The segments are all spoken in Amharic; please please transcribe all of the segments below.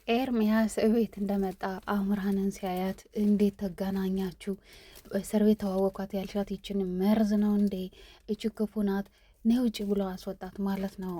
ኤርሚያስ እቤት እንደመጣ አምራንን ሲያያት እንዴት ተገናኛችሁ? እስር ቤት ተዋወቋት ያልሻት ይችን መርዝ ነው እንዴ? እች ክፉ ናት፣ ነይ ውጭ ብሎ አስወጣት ማለት ነው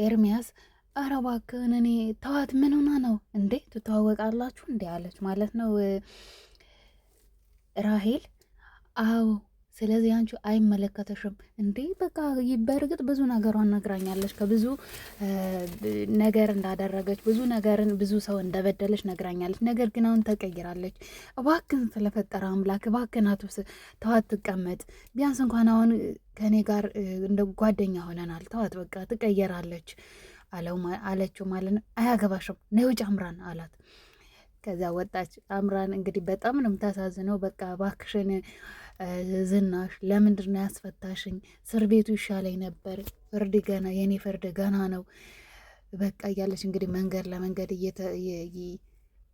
ኤርሚያስ። ኧረ እባክህን እኔ ተዋት፣ ምን ሆና ነው እንዴ? ትተዋወቃላችሁ እንዴ አለች ማለት ነው ራሄል። አዎ ስለዚህ አንቺ አይመለከተሽም እንዴ? በቃ በእርግጥ ብዙ ነገሯን ነግራኛለች። ከብዙ ነገር እንዳደረገች ብዙ ነገርን ብዙ ሰው እንደበደለች ነግራኛለች። ነገር ግን አሁን ተቀይራለች። እባክን ስለፈጠረ አምላክ እባክን አትብስ፣ ተዋት ትቀመጥ። ቢያንስ እንኳን አሁን ከኔ ጋር እንደ ጓደኛ ሆነናል። ተዋት በቃ ትቀየራለች አለችው ማለት ነው። አያገባሽም ነይ ውጭ አምራን አላት። ከዛ ወጣች። አምራን እንግዲህ በጣም ነው የምታሳዝነው። በቃ እባክሽን ዝናሽ ለምንድን ነው ያስፈታሽኝ? እስር ቤቱ ይሻለኝ ነበር። ፍርድ ገና የኔ ፍርድ ገና ነው በቃ እያለች እንግዲህ መንገድ ለመንገድ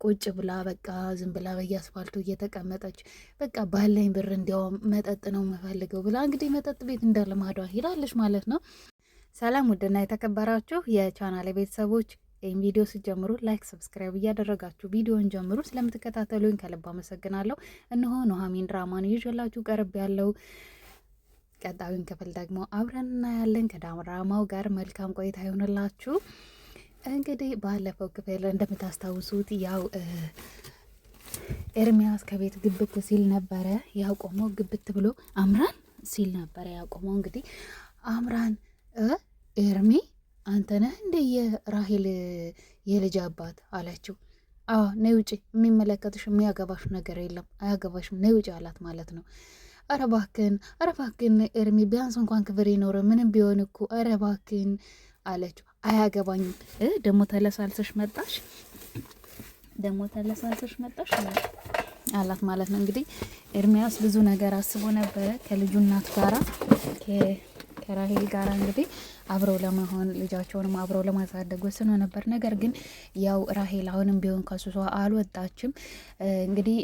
ቁጭ ብላ በቃ ዝም ብላ በየአስፋልቱ እየተቀመጠች በቃ ባለኝ ብር እንዲያውም መጠጥ ነው የምፈልገው ብላ እንግዲህ መጠጥ ቤት እንደ ልማዷ ሄዳለች ማለት ነው። ሰላም ውድና የተከበራችሁ የቻናሌ ቤተሰቦች ይህን ቪዲዮ ሲጀምሩ ላይክ፣ ሰብስክራይብ እያደረጋችሁ ቪዲዮን ጀምሩ። ስለምትከታተሉኝ ከልብ አመሰግናለሁ። እነሆ ኑሐሚን ድራማን ይዤላችሁ ቀርብ ያለው ቀጣዩን ክፍል ደግሞ አብረን እናያለን። ከድራማው ጋር መልካም ቆይታ ይሆንላችሁ። እንግዲህ ባለፈው ክፍል እንደምታስታውሱት ያው ኤርሚያስ ከቤት ግብት ሲል ነበረ ያቆመው። ግብት ብሎ አምራን ሲል ነበረ ያቆመው። እንግዲህ አምራን ኤርሚ አንተ ነህ እንደ የራሄል የልጅ አባት አለችው። አዎ ነይ ውጪ፣ የሚመለከትሽ የሚያገባሽ ነገር የለም፣ አያገባሽም፣ ነይ ውጪ አላት ማለት ነው። ኧረ እባክህን ኤርሚ ቢያንስ እንኳን ክብር ይኖረ ምንም ቢሆን እኮ ኧረ እባክህን አለችው። አያገባኝም ደግሞ ተለሳልሰሽ መጣሽ አላት ማለት ነው። እንግዲህ ኤርሚያስ ብዙ ነገር አስቦ ነበረ ከልጁ እናት ጋራ ከራሄል ጋር እንግዲህ አብረው ለመሆን ልጃቸውንም አብረው ለማሳደግ ወስኖ ነበር። ነገር ግን ያው ራሄል አሁንም ቢሆን ከሱሷ አልወጣችም። እንግዲህ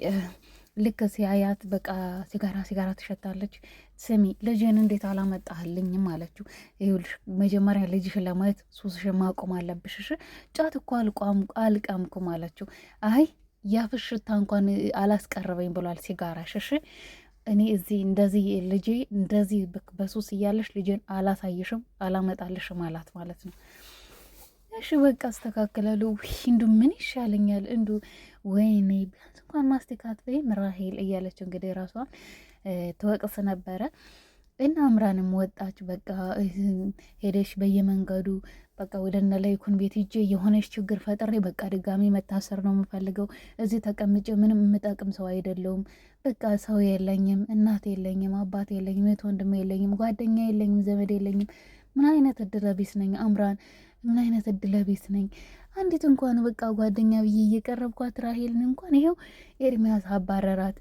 ልክ ሲያያት በቃ ሲጋራ ትሸታለች። ስሚ ልጅን እንዴት አላመጣህልኝም አለችው። ይኸውልሽ መጀመሪያ ልጅሽን ለማየት ሱስሽን ማቆም አለብሽ። እሺ ጫት እኮ አልቃምኩም አለችው። አይ ያፍሽ ሽታ እንኳን አላስቀረበኝ ብሏል ሲጋራሽ። እሺ እኔ እዚህ እንደዚህ ልጄ እንደዚህ በሱስ እያለሽ ልጄን አላሳይሽም አላመጣልሽም አላት ማለት ነው። እሺ በቃ አስተካክላለሁ። እንዱ ምን ይሻለኛል እንዱ ወይኔ ቢያንስ እንኳን ማስቲካት ወይም ራሄል እያለች እንግዲህ ራሷን ትወቅስ ነበረ። እና አምራንም ወጣች። በቃ ሄደሽ በየመንገዱ በቃ ወደ እነ ለይኩን ቤት ሂጄ የሆነች ችግር ፈጥሬ በቃ ድጋሚ መታሰር ነው የምፈልገው። እዚህ ተቀምጬ ምንም የምጠቅም ሰው አይደለውም። በቃ ሰው የለኝም፣ እናት የለኝም፣ አባት የለኝም፣ እህት ወንድም የለኝም፣ ጓደኛ የለኝም፣ ዘመድ የለኝም። ምን አይነት እድለቢስ ነኝ አምራን፣ ምን አይነት እድለቢስ ነኝ። አንዲት እንኳን በቃ ጓደኛ ብዬ እየቀረብኳት ራሄልን እንኳን ይኸው ኤርሚያስ አባረራት፣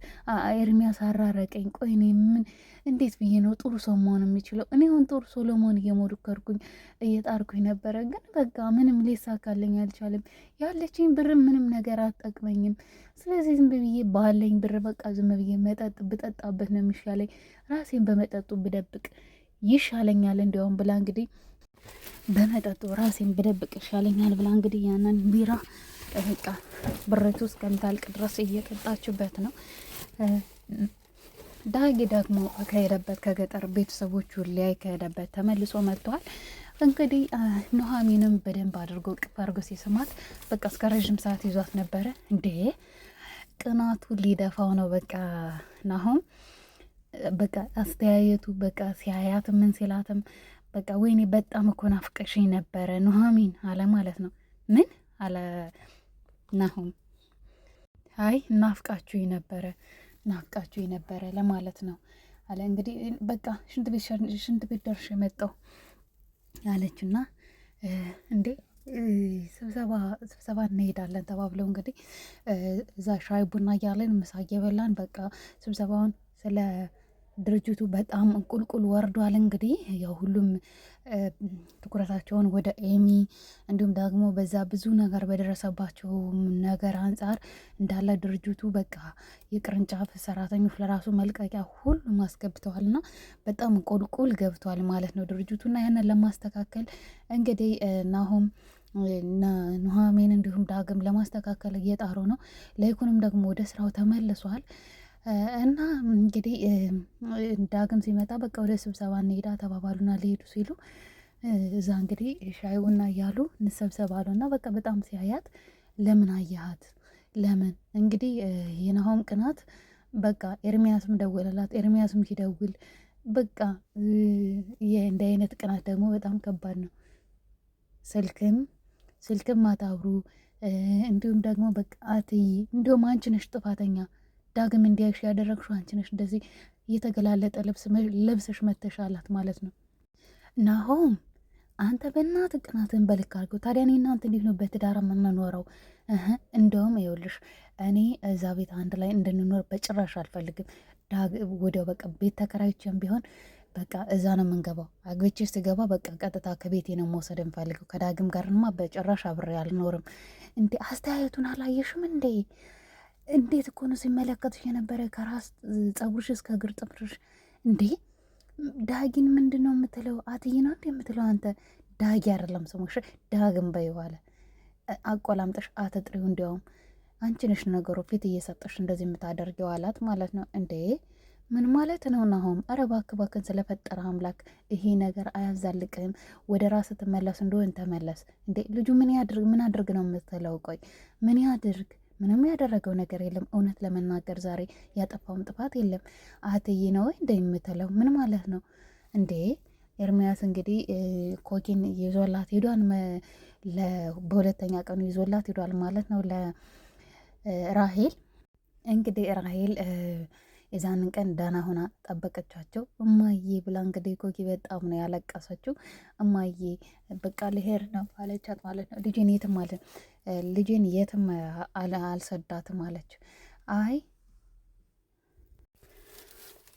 ኤርሚያስ አራረቀኝ። ቆይ እኔ ምን እንዴት ብዬ ነው ጥሩ ሰው መሆን የሚችለው? እኔ አሁን ጥሩ ሰው ለመሆን እየሞከርኩኝ እየጣርኩኝ ነበረ፣ ግን በቃ ምንም ሊሳካልኝ አልቻለም። ያለችኝ ብር ምንም ነገር አትጠቅመኝም። ስለዚህ ዝም ብዬ ባለኝ ብር በቃ ዝም ብዬ መጠጥ ብጠጣበት ነው የሚሻለኝ፣ ራሴን በመጠጡ ብደብቅ ይሻለኛል እንዲያውም ብላ እንግዲህ በመጠጡ ራሴን ብደብቅ ይሻለኛል ብላ እንግዲህ ያንን ቢራ በቃ ብረቱ እስከምታልቅ ድረስ እየቀጣችበት ነው። ዳጊ ደግሞ ከሄደበት ከገጠር ቤተሰቦቹ ሊያይ ከሄደበት ተመልሶ መጥቷል። እንግዲህ ኑሐሚንም በደንብ አድርጎ ቅፍ አድርጎ ሲስማት በቃ እስከ ረዥም ሰዓት ይዟት ነበረ። እንዴ ቅናቱ ሊደፋው ነው በቃ ናሆም በቃ አስተያየቱ በቃ ሲያያትም ምን ሲላትም በቃ ወይኔ በጣም እኮ ናፍቀሽኝ ነበረ ኑሐሚን አለ ማለት ነው። ምን አለ ናሆም? አይ ናፍቃችሁኝ ነበረ ለማለት ነው አለ። እንግዲህ በቃ ሽንት ቤት ደርሼ መጣሁ አለችና እንዴ ስብሰባ እንሄዳለን ተባብለው እንግዲህ እዛ ሻይ ቡና እያለን ምሳ እየበላን በቃ ስብሰባውን ስለ ድርጅቱ በጣም ቁልቁል ወርዷል። እንግዲህ ያው ሁሉም ትኩረታቸውን ወደ ኤሚ እንዲሁም ደግሞ በዛ ብዙ ነገር በደረሰባቸው ነገር አንጻር እንዳለ ድርጅቱ በቃ የቅርንጫፍ ሰራተኞች ለራሱ መልቀቂያ ሁሉም አስገብተዋል እና በጣም ቁልቁል ገብቷል ማለት ነው ድርጅቱና ያንን ለማስተካከል እንግዲህ ናሆም ኑሐሚንን ዳግም ለማስተካከል እየጣሩ ነው። ለይኩንም ደግሞ ወደ ስራው ተመልሷል። እና እንግዲህ ዳግም ሲመጣ በቃ ወደ ስብሰባ እንሄዳ ተባባሉና ሊሄዱ ሲሉ እዛ እንግዲህ ሻይ ቡና እያሉ እንሰብሰብ አሉና በቃ በጣም ሲያያት ለምን አያሃት ለምን እንግዲህ የናሆም ቅናት በቃ ኤርሚያስም ደወለላት። ኤርሚያስም ሲደውል በቃ እንደ አይነት ቅናት ደግሞ በጣም ከባድ ነው። ስልክም አታብሩ እንዲሁም ደግሞ በቃ አትይ እንዲሁም አንቺ ነሽ ጥፋተኛ ዳግም እንዲያይሽ ያደረግሽው አንቺ ነሽ እንደዚህ እየተገላለጠ ለብሰሽ መተሻላት ማለት ነው። ናሆም አንተ በእናትህ ቅናትን በልክ አድርገው። ታዲያ እኔ እናንተ እንዴት ነው በትዳር የምንኖረው? እንደውም ይኸውልሽ እኔ እዛ ቤት አንድ ላይ እንድንኖር በጭራሽ አልፈልግም። ወዲያው በቃ ቤት ተከራይቼም ቢሆን በቃ እዛ ነው የምንገባው። አግብቼ ስገባ በቃ ቀጥታ ከቤቴ ነው መውሰድ የምፈልገው። ከዳግም ጋርማ በጭራሽ አብሬ አልኖርም። እንዴ አስተያየቱን አላየሽም እንዴ? እንዴት እኮ ነው ሲመለከትሽ የነበረ ከራስ ፀጉርሽ እስከ እግር ጥፍርሽ። እንዴ ዳጊን ምንድን ነው የምትለው? አትይ ነው እንዴ የምትለው? አንተ ዳጊ አይደለም ስሙሽ ዳግም በይው አለ። አቆላምጠሽ አትጥሪው። እንዲያውም አንቺ ነሽ ነገሩ ፊት እየሰጠሽ እንደዚህ የምታደርገው አላት ማለት ነው። እንዴ ምን ማለት ነው ናሆም? ኧረ እባክህ እባክህን ስለፈጠረ አምላክ ይሄ ነገር አያዛልቅም። ወደ ራስ ትመለስ እንደሆን ተመለስ። እንዴ ልጁ ምን አድርግ ነው የምትለው? ቆይ ምን ያድርግ? ምንም ያደረገው ነገር የለም። እውነት ለመናገር ዛሬ ያጠፋውም ጥፋት የለም። አትይ ነው እንደ የምትለው ምን ማለት ነው እንዴ? ኤርሚያስ እንግዲህ ኮኪን ይዞላት ሄዷል። በሁለተኛ ቀኑ ይዞላት ሄዷል ማለት ነው ለራሄል። እንግዲህ ራሄል የዛንን ቀን ዳና ሆና ጠበቀቻቸው። እማዬ ብላ እንግዲህ ኮኪ በጣም ነው ያለቀሰችው። እማዬ በቃ ልሄድ ነው አለቻት ማለት ነው። ልጄን የትም አልሰዳትም አለች። አይ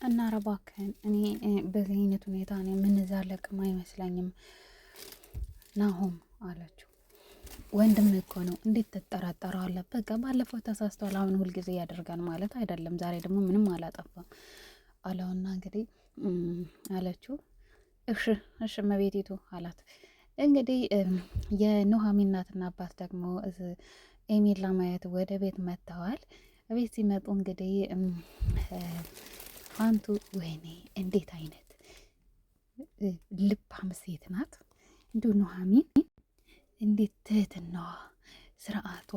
እና እባክህን እኔ በዚህ አይነት ሁኔታ እኔ የምንዛለቅም አይመስለኝም ናሆም አለችው። ወንድም እኮ ነው እንዴት ትጠራጠረዋለህ? በቃ ባለፈው ተሳስቷል፣ አሁን ሁልጊዜ ያደርጋል ማለት አይደለም። ዛሬ ደግሞ ምንም አላጠፋም አለውና እንግዲህ አለችው። እሺ መቤቴቱ አላት። እንግዲህ የኑሃሚን እናትና አባት ደግሞ ኤሚን ለማየት ወደ ቤት መጥተዋል። ቤት ሲመጡ እንግዲህ ፋንቱ ወይኔ እንዴት አይነት ልባም ሴት ናት! እንዲሁ ኑሃሚን እንዴት ትህትናዋ፣ ስርዓቷ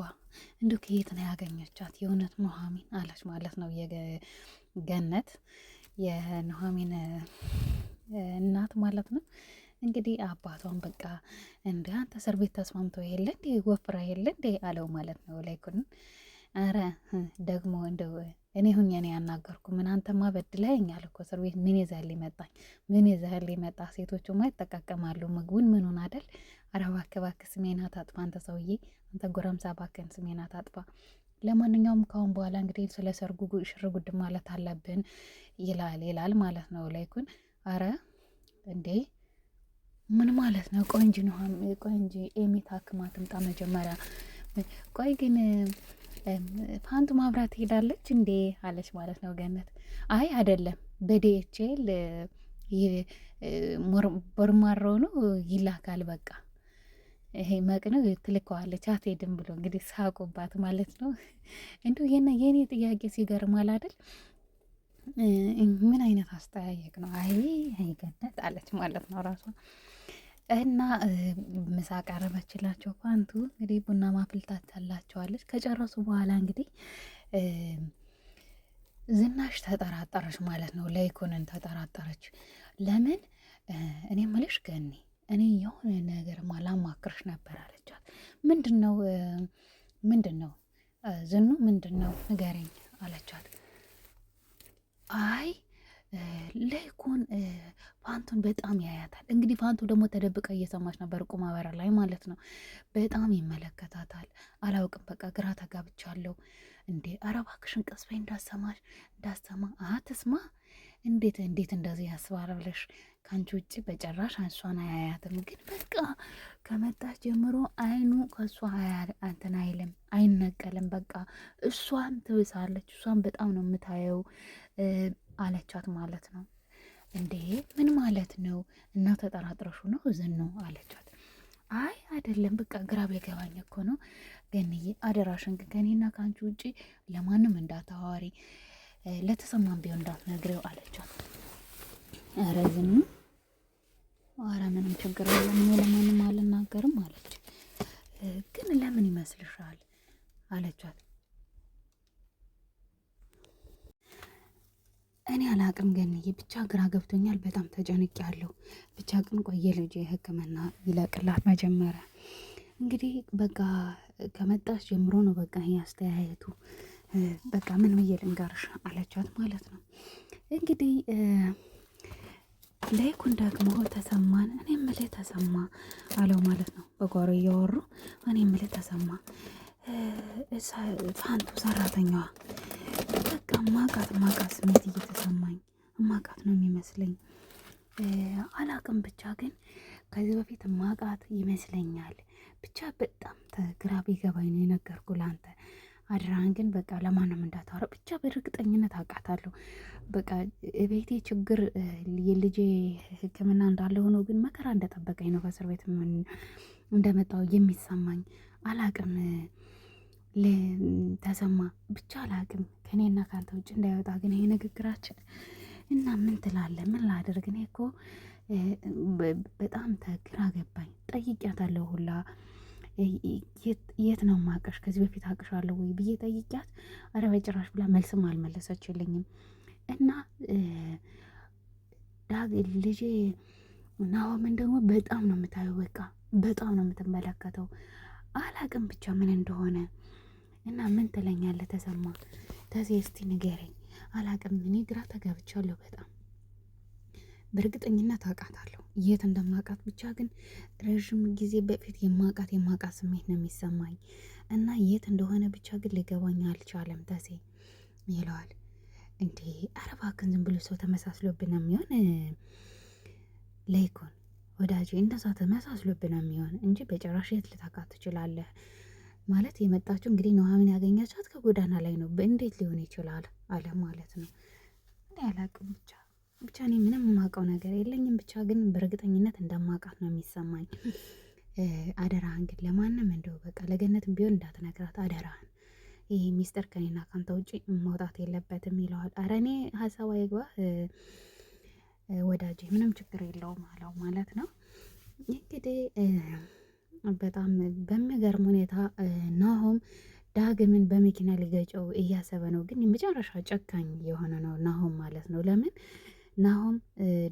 እንዲሁ ከየት ነው ያገኘቻት? የእውነት ኑሃሚን አለች ማለት ነው የገነት የኑሃሚን እናት ማለት ነው። እንግዲህ አባቷን በቃ እንደ አንተ እስር ቤት ተስማምቶ የለ እንዴ ወፍራ የለ እንዴ አለው ማለት ነው ላይኩን። አረ ደግሞ እንደው እኔ ሁኜ ነው ያናገርኩ። ምን አንተማ በድለኸኛል እኮ እስር ቤት ምን ይዘህልኝ መጣኝ? ምን ይዘህልኝ መጣ? ሴቶቹማ ይጠቃቀማሉ ምግቡን ምኑን አደል? አረ እባክህ እባክህ ስሜን አታጥፋ አንተ ሰውዬ፣ አንተ ጎረምሳ እባክህን ስሜን አታጥፋ። ለማንኛውም ካሁን በኋላ እንግዲህ ስለ ሰርጉ ሽር ጉድ ማለት አለብን ይላል ማለት ነው ላይኩን። አረ እንዴ ምን ማለት ነው? ቆይ እንጂ ኤሚ ታክማ ትምጣ መጀመሪያ። ቆይ ግን ፋንቱ ማብራት ሄዳለች እንዴ አለች ማለት ነው ገነት። አይ አይደለም በዲኤችኤል ቦርማሮ ነው ይላካል። በቃ ይሄ መቅነው ትልከዋለች አትሄድም ብሎ እንግዲህ ሳቁባት ማለት ነው። እንዲሁ የኔ ጥያቄ ሲገርማል አይደል? ምን አይነት አስተያየቅ ነው? አይ ገነት አለች ማለት ነው ራሷ። እና ምሳ ቀረበችላቸው። ፋንቱ እንግዲህ ቡና ማፍልታት ታላቸዋለች። ከጨረሱ በኋላ እንግዲህ ዝናሽ ተጠራጠረች ማለት ነው። ለይኩንን ተጠራጠረች። ለምን እኔ ምልሽ ገኒ እኔ የሆነ ነገር ላማክርሽ ነበር አለቻት። ምንድን ነው ዝኑ ምንድን ነው ንገረኝ አለቻት። አይ ለይኩን ፋንቱን በጣም ያያታል። እንግዲህ ፋንቱ ደግሞ ተደብቃ እየሰማች ነበር ቁማ በር ላይ ማለት ነው። በጣም ይመለከታታል። አላውቅም በቃ ግራ ተጋብቻለሁ። እንዴ ኧረ እባክሽን ቀስ በይ እንዳሰማ አትስማ። እንዴት እንደዚህ ያስባል ብለሽ ከአንቺ ውጭ በጭራሽ እሷን አያያትም። ግን በቃ ከመጣች ጀምሮ አይኑ ከእሷ እንትን አይልም አይነቀልም። በቃ እሷን ትብሳለች። እሷን በጣም ነው የምታየው አለቻት ማለት ነው። እንዴ ምን ማለት ነው? እና ተጠራጥረሹ ነው ዝኑ አለቻት። አይ አይደለም በቃ ግራ ቢገባኝ እኮ ነው ገንዬ፣ አደራሽን ግን ከኔና ከአንቺ ውጪ ለማንም እንዳታዋሪ፣ ለተሰማም ቢሆን እንዳትነግሪው አለቻት። ኧረ ዝም፣ ኧረ ምንም ችግር የለም እኔ ለማንም አልናገርም አለች። ግን ለምን ይመስልሻል አለቻት። እኔ አላቅም ገንዬ፣ ብቻ ግራ ገብቶኛል፣ በጣም ተጨንቄያለሁ። ብቻ ግን ቆየ ልጅ ሕክምና ይለቅላት መጀመሪያ። እንግዲህ በቃ ከመጣች ጀምሮ ነው በቃ ይሄ አስተያየቱ። በቃ ምን ብዬ ልንገርሽ አለቻት ማለት ነው። እንግዲህ ለይኩን ደግሞ ተሰማን፣ እኔ የምልህ ተሰማ አለው ማለት ነው። በጓሮ እያወሩ እኔ የምልህ ተሰማ፣ ፋንቱ ሰራተኛዋ በቃ ማቃት ስሜት እየተሰማኝ ማቃት ነው የሚመስለኝ። አላቅም ብቻ ግን ከዚህ በፊት ማቃት ይመስለኛል። ብቻ በጣም ግራ ቢገባኝ ነው የነገርኩ ለአንተ። አድራን ግን በቃ ለማንም እንዳታወራ ብቻ። በእርግጠኝነት አውቃታለሁ። በቃ ቤቴ ችግር የልጄ ሕክምና እንዳለ ሆኖ ግን መከራ እንደጠበቀኝ ነው ከእስር ቤት እንደመጣው የሚሰማኝ። አላቅም ተሰማ ብቻ አላቅም ከእኔና ከአንተ ውጭ እንዳይወጣ ግን ይሄ ንግግራችን እና ምን ትላለህ? ምን ላድርግ? እኔ እኮ በጣም ግራ ገባኝ። ጠይቂያታለሁ ሁላ የት ነው ማቀሽ? ከዚህ በፊት አቅሻለሁ ወይ ብዬ ጠይቂያት፣ አረ በጭራሽ ብላ መልስም አልመለሰችልኝም። እና ልጄ ናሆምን ደግሞ በጣም ነው የምታየው፣ በቃ በጣም ነው የምትመለከተው። አላቅም ብቻ ምን እንደሆነ እና ምን ትለኛለህ ተሰማ? ተዜ እስቲ ንገረኝ። አላቅም እኔ ግራ ተጋብቻለሁ በጣም። በእርግጠኝነት አውቃታለሁ የት እንደማውቃት ብቻ ግን ረዥም ጊዜ በፊት የማውቃት ስሜት ነው የሚሰማኝ እና የት እንደሆነ ብቻ ግን ሊገባኝ አልቻለም ተሴ ይለዋል። እንዴ ኧረ እባክህን ዝም ብሎ ሰው ተመሳስሎብን ነው የሚሆን ለይኩን ወዳጄ፣ እንደዛ ተመሳስሎብን ነው የሚሆን እንጂ በጭራሽ የት ልታውቃት ትችላለህ? ማለት የመጣችው እንግዲህ ኑሐሚን ያገኘቻት ከጎዳና ላይ ነው። በእንዴት ሊሆን ይችላል አለ ማለት ነው። እኔ አላቅም ብቻ እኔ ምንም የማውቀው ነገር የለኝም። ብቻ ግን በእርግጠኝነት እንደማውቃት ነው የሚሰማኝ። አደራህን ግን ለማንም እንደው በቃ ለገነትም ቢሆን እንዳትነግራት አደራህን። ይህ ሚስጥር ከኔና ካንተ ውጭ መውጣት የለበትም ይለዋል። አረ እኔ ሀሳብ አይግባ ወዳጄ፣ ምንም ችግር የለውም አለው ማለት ነው። እንግዲህ በጣም በሚገርም ሁኔታ ናሆም ዳግምን በመኪና ሊገጨው እያሰበ ነው። ግን የመጨረሻ ጨካኝ የሆነ ነው ናሆም ማለት ነው። ለምን ናሆም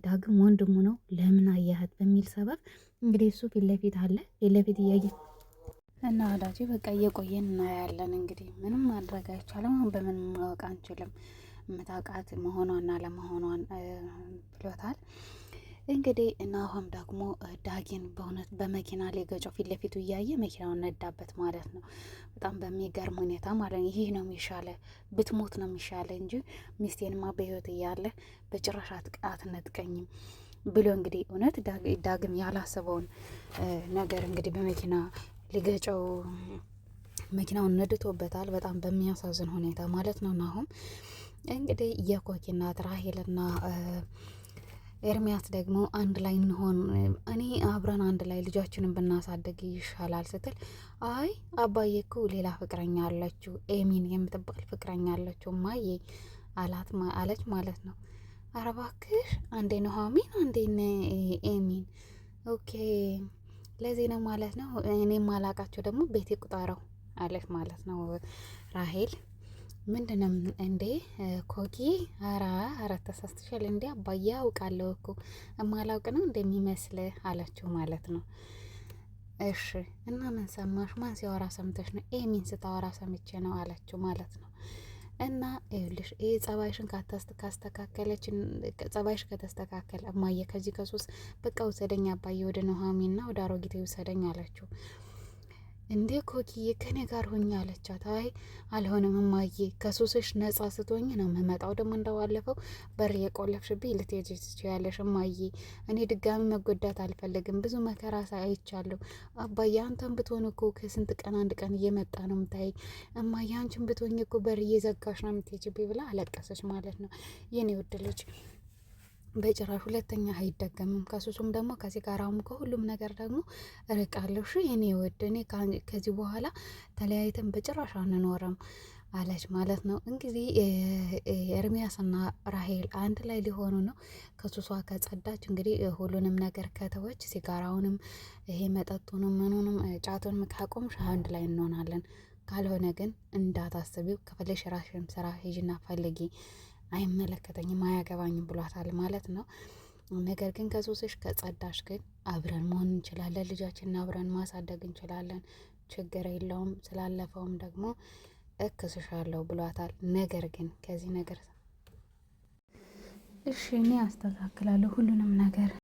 ዳግም ወንድሙ ነው፣ ለምን አያህት በሚል ሰበብ እንግዲህ እሱ ፊት ለፊት አለ፣ ፊት ለፊት እያየ እና ወዳጄ በቃ እየቆየን እናያለን። እንግዲህ ምንም ማድረግ አይቻልም። አሁን በምን ማወቅ አንችልም የምታውቃት መሆኗና ለመሆኗን ብሎታል። እንግዲህ ናሆም ደግሞ ዳጊን በእውነት በመኪና ሊገጨው ፊት ለፊቱ እያየ መኪናውን ነዳበት ማለት ነው። በጣም በሚገርም ሁኔታ ማለት ነው። ይህ ነው የሚሻለ፣ ብትሞት ነው የሚሻለ እንጂ ሚስቴንማ በህይወት እያለ በጭራሽ አትነጥቀኝም ብሎ እንግዲህ እውነት ዳግም ያላሰበውን ነገር እንግዲህ በመኪና ሊገጨው መኪናውን ነድቶበታል። በጣም በሚያሳዝን ሁኔታ ማለት ነው። ናሆም እንግዲህ የኮኪ እናት ራሄልና ኤርሚያስ ደግሞ አንድ ላይ እንሆን፣ እኔ አብረን አንድ ላይ ልጃችንን ብናሳደግ ይሻላል ስትል፣ አይ አባዬ እኮ ሌላ ፍቅረኛ አለችው፣ ኤሚን የምትባል ፍቅረኛ አለችው ማዬ አለች ማለት ነው። ኧረ እባክሽ አንዴ ኑሐሚን አንዴ ኤሚን። ኦኬ ለዚህ ነው ማለት ነው። እኔ ማላቃቸው ደግሞ ቤቴ ቁጠረው አለች ማለት ነው ራሄል። ምንድነው እንዴ ኮኪ? ኧረ ተሳስተሻል እንዴ አባዬ አውቃለሁ እኮ እማላውቅ ነው እንደሚመስል አላችሁ ማለት ነው። እሺ እና ምን ሰማሽ? ማን ሲያወራ ሰምተሽ ነው? ኤሚን ስታወራ ሰምቼ ነው አላችሁ ማለት ነው። እና ይኸውልሽ ይሄ ጸባይሽን ካስተካከለች ጸባይሽ ከተስተካከለ እማዬ ከዚህ ከሱስ በቃ ውሰደኝ አባዬ ወደ ኑሐሚንና ወደ አሮጊቴ ውሰደኝ አላችሁ። እንዴ ኮኪዬ ከኔ ጋር ሆኜ አለቻት። አይ አልሆነም እማዬ ከሱስሽ ነጻ ስትሆኝ ነው የምመጣው። ደግሞ እንደባለፈው በር የቆለፍሽብኝ ልትሄጂ ትችያለሽ እማዬ። እኔ ድጋሚ መጎዳት አልፈልግም። ብዙ መከራ አይቻለሁ አባዬ። አንተን ብትሆን እኮ ከስንት ቀን አንድ ቀን እየመጣ ነው የምታይ እማዬ። አንቺን ብትሆኝ እኮ በር እየዘጋሽ ነው የምትሄጂብኝ ብላ አለቀሰች ማለት ነው። የኔ ውድ ልጅ በጭራሽ ሁለተኛ አይደገምም። ከሱሱም ደግሞ ከሲጋራውም ከሁሉም ነገር ደግሞ እርቃለሁ። እሺ የኔ ውድ እኔ ከዚህ በኋላ ተለያይተን በጭራሽ አንኖርም አለች ማለት ነው። እንግዲህ ኤርሚያስና ራሄል አንድ ላይ ሊሆኑ ነው። ከሱሷ ከጸዳች እንግዲህ ሁሉንም ነገር ከተወች ሲጋራውንም ይሄ መጠጡንም ምኑንም ጫቱንም ካቆምሽ አንድ ላይ እንሆናለን። ካልሆነ ግን እንዳታስቢው ከፈለሽ ራሽም ስራ ሂጂና ፈልጊ አይመለከተኝም አያገባኝም ብሏታል ማለት ነው። ነገር ግን ከሱስሽ ከጸዳሽ ግን አብረን መሆን እንችላለን፣ ልጃችንን አብረን ማሳደግ እንችላለን፣ ችግር የለውም፣ ስላለፈውም ደግሞ እክስሻለሁ ብሏታል። ነገር ግን ከዚህ ነገር እሺ እኔ አስተካክላለሁ ሁሉንም ነገር